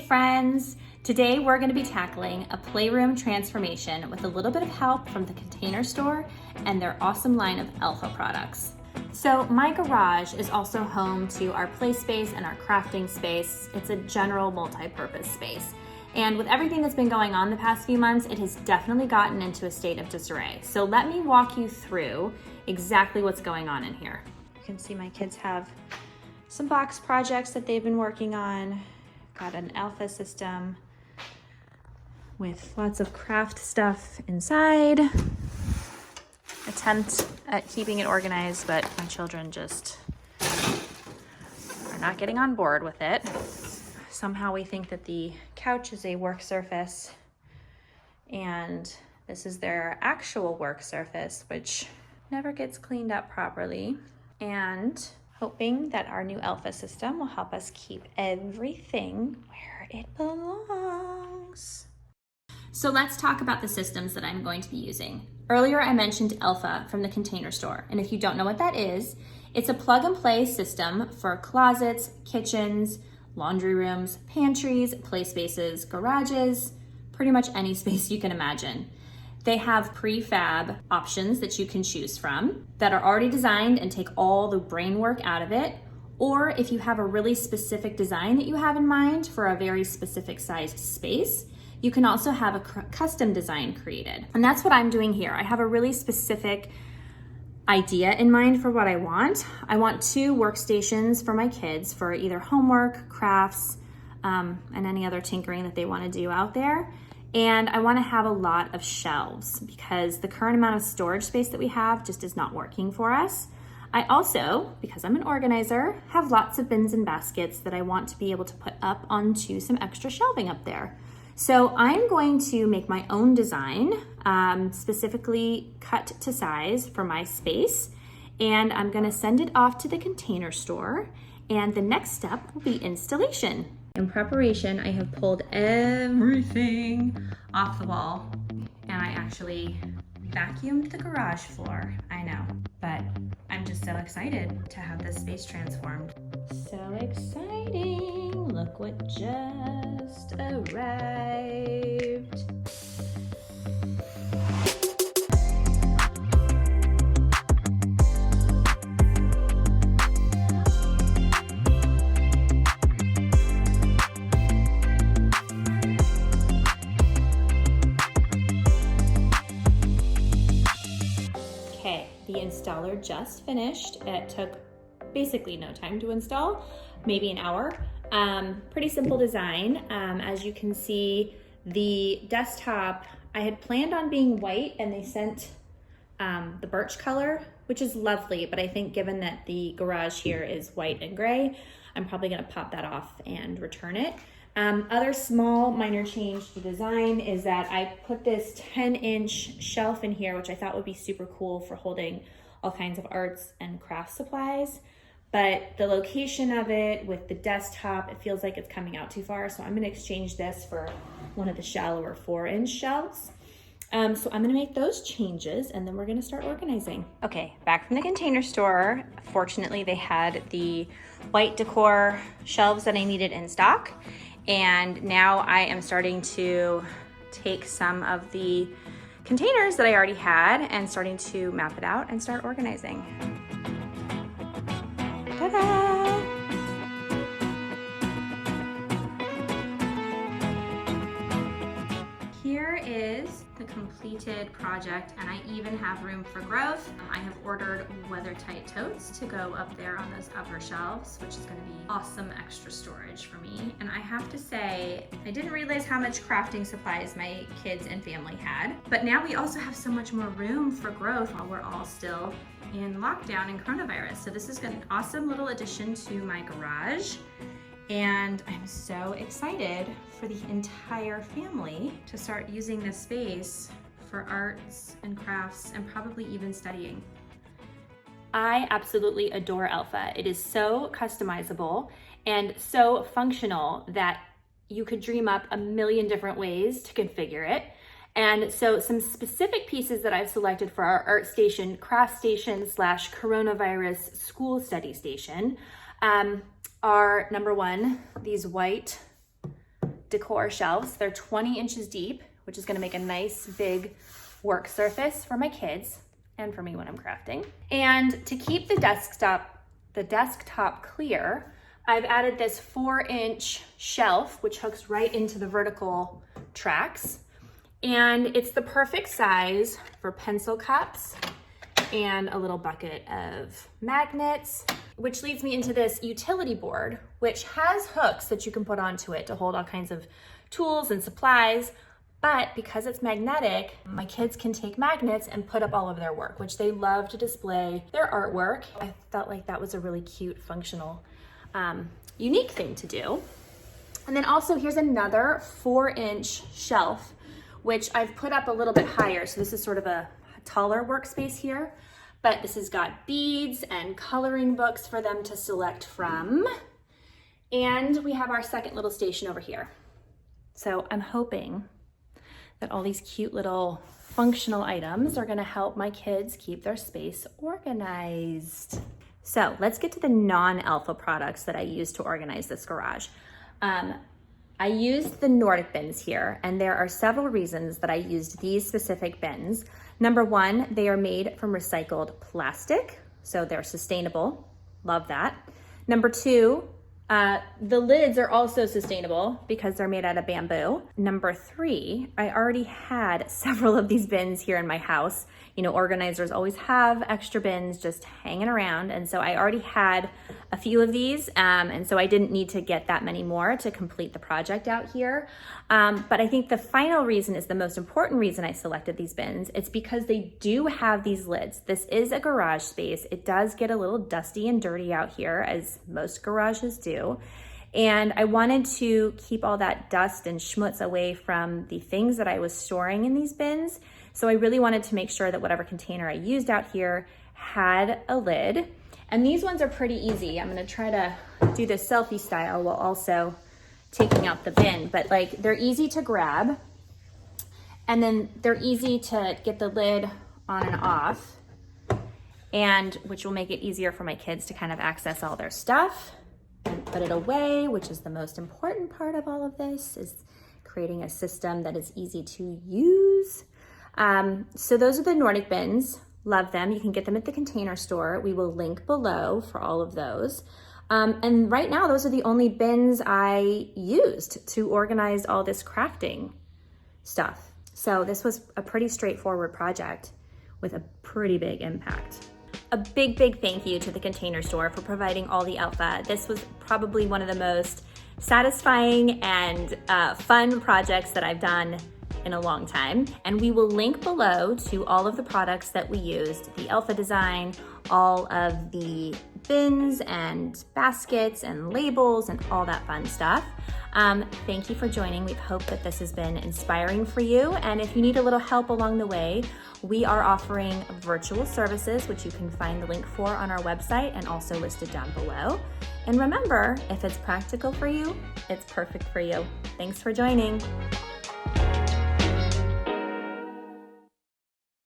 friends! Today we're going to be tackling a playroom transformation with a little bit of help from the Container Store and their awesome line of Alpha products. So my garage is also home to our play space and our crafting space. It's a general multi-purpose space. And with everything that's been going on the past few months, it has definitely gotten into a state of disarray. So let me walk you through exactly what's going on in here. You can see my kids have some box projects that they've been working on. Got an Alpha system with lots of craft stuff inside. Attempt at keeping it organized, but my children just are not getting on board with it. Somehow we think that the couch is a work surface and this is their actual work surface, which never gets cleaned up properly. And hoping that our new Alpha system will help us keep everything where it belongs. So let's talk about the systems that I'm going to be using. Earlier I mentioned Alpha from the Container Store, and if you don't know what that is, it's a plug and play system for closets, kitchens, laundry rooms, pantries, play spaces, garages, pretty much any space you can imagine. They have prefab options that you can choose from that are already designed and take all the brain work out of it. Or if you have a really specific design that you have in mind for a very specific sized space, you can also have a custom design created. And that's what I'm doing here. I have a really specific idea in mind for what I want. I want 2 workstations for my kids for either homework, crafts, and any other tinkering that they want to do out there. And I want to have a lot of shelves because the current amount of storage space that we have just is not working for us. I also, because I'm an organizer, have lots of bins and baskets that I want to be able to put up onto some extra shelving up there. So I'm going to make my own design, specifically cut to size for my space, and I'm going to send it off to the Container Store, and the next step will be installation. In preparation, I have pulled everything off the wall, and I actually vacuumed the garage floor. I know, but I'm just so excited to have this space transformed. So exciting! Look what just arrived. Okay, the installer just finished. It took basically no time to install, maybe an hour. Pretty simple design. As you can see, the desktop, I had planned on being white and they sent the birch color, which is lovely, but I think given that the garage here is white and gray, I'm probably gonna pop that off and return it. Other small minor change to the design is that I put this 10-inch shelf in here, which I thought would be super cool for holding all kinds of arts and craft supplies. But the location of it with the desktop, it feels like it's coming out too far. So I'm gonna exchange this for one of the shallower 4-inch shelves. So I'm gonna make those changes and then we're gonna start organizing. Okay, back from the Container Store. Fortunately, they had the white decor shelves that I needed in stock. And now I am starting to take some of the containers that I already had and starting to map it out and start organizing. Ta-da! Here is the completed project, and I even have room for growth. I have ordered weather-tight totes to go up there on those upper shelves, which is going to be awesome extra storage for me. And I have to say, I didn't realize how much crafting supplies my kids and family had, but now we also have so much more room for growth while we're all still in lockdown and coronavirus. So this is an awesome little addition to my garage. And I'm so excited for the entire family to start using this space for arts and crafts and probably even studying. I absolutely adore Alpha. It is so customizable and so functional that you could dream up a million different ways to configure it. And so some specific pieces that I've selected for our art station, craft station / coronavirus school study station are number one, these white decor shelves. They're 20 inches deep, which is gonna make a nice big work surface for my kids and for me when I'm crafting. And to keep the desktop clear, I've added this 4-inch shelf, which hooks right into the vertical tracks. And it's the perfect size for pencil cups and a little bucket of magnets, which leads me into this utility board, which has hooks that you can put onto it to hold all kinds of tools and supplies. But because it's magnetic, my kids can take magnets and put up all of their work, which they love to display their artwork. I felt like that was a really cute, functional, unique thing to do. And then also here's another 4-inch shelf, which I've put up a little bit higher. So this is sort of a taller workspace here, but this has got beads and coloring books for them to select from. And we have our second little station over here. So I'm hoping that all these cute little functional items are gonna help my kids keep their space organized. So let's get to the non-Alpha products that I use to organize this garage. I used the Nordic bins here, and there are several reasons that I used these specific bins. Number one, they are made from recycled plastic, so they're sustainable. Love that. Number two, the lids are also sustainable because they're made out of bamboo. Number three, I already had several of these bins here in my house. You know, organizers always have extra bins just hanging around. And so I already had a few of these. And so I didn't need to get that many more to complete the project out here. But I think the final reason is the most important reason I selected these bins. It's because they do have these lids. This is a garage space. It does get a little dusty and dirty out here, as most garages do. And I wanted to keep all that dust and schmutz away from the things that I was storing in these bins. So I really wanted to make sure that whatever container I used out here had a lid. And these ones are pretty easy. I'm gonna try to do this selfie style while also taking out the bin, but like they're easy to grab, and then they're easy to get the lid on and off, and which will make it easier for my kids to kind of access all their stuff and put it away, which is the most important part of all of this, is creating a system that is easy to use. So those are the Nordic bins. Love them. You can get them at the Container Store. We will link below for all of those. And right now, those are the only bins I used to organize all this crafting stuff. So this was a pretty straightforward project with a pretty big impact. A big, big thank you to the Container Store for providing all the Alpha. This was probably one of the most satisfying and fun projects that I've done in a long time. And we will link below to all of the products that we used, the Alpha design, all of the bins and baskets and labels and all that fun stuff. Thank you for joining. We hope that this has been inspiring for you. And if you need a little help along the way, we are offering virtual services, which you can find the link for on our website and also listed down below. And remember, if it's practical for you, it's perfect for you. Thanks for joining.